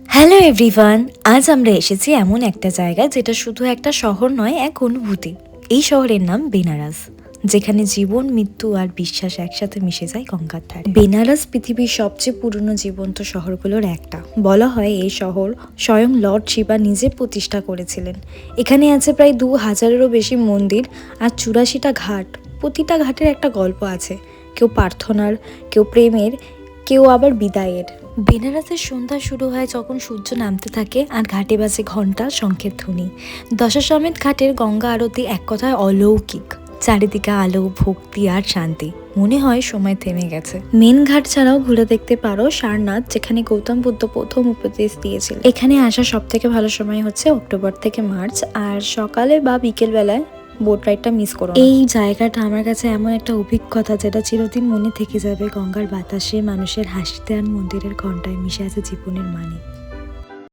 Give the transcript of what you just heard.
Hello everyone, আজ আমরা এসেছি এমন একটা জায়গায় যেটা শুধু একটা শহর নয়, এক অনুভূতি। এই শহরের নাম বেনারস, যেখানে জীবন, মৃত্যু আর বিশ্বাস একসাথে মিশে যায় গঙ্গার ধারে। বেনারস পৃথিবীর সবচেয়ে পুরনো জীবন্ত শহরগুলোর একটা। বলা হয় এই শহর স্বয়ং লর্ড শিবা নিজে প্রতিষ্ঠা করেছিলেন। এখানে আছে প্রায় 2000-এরও বেশি মন্দির আর 84টা ঘাট। প্রতিটা ঘাটের একটা গল্প আছে, কেউ প্রার্থনার, কেউ প্রেমের, কেউ আবার বিদায়ের। বেনারসের সন্ধ্যা শুরু হয় যখন সূর্য নামতে থাকে আর ঘাটে বাজে ঘণ্টা, শঙ্খের ধ্বনি। দশাশ্বমেধ ঘাটের গঙ্গা আরতি এক কথায় অলৌকিক। চারিদিকে আলো, ভক্তি আর শান্তি, মনে হয় সময় থেমে গেছে। মেন ঘাট ছাড়াও ঘুরে দেখতে পারো সারনাথ, যেখানে গৌতম বুদ্ধ প্রথম উপদেশ দিয়েছিল। এখানে আসা সব থেকে ভালো সময় হচ্ছে অক্টোবর থেকে মার্চ, আর সকালে বা বিকেল বেলায় বোট রাইডটা মিস করো না। এই জায়গাটা আমার কাছে এমন একটা অভিজ্ঞতা যেটা চিরদিন মনে থেকে যাবে। গঙ্গার বাতাসে, মানুষের হাসিতে আর মন্দিরের ঘন্টায় মিশে আছে জীবনের মানে।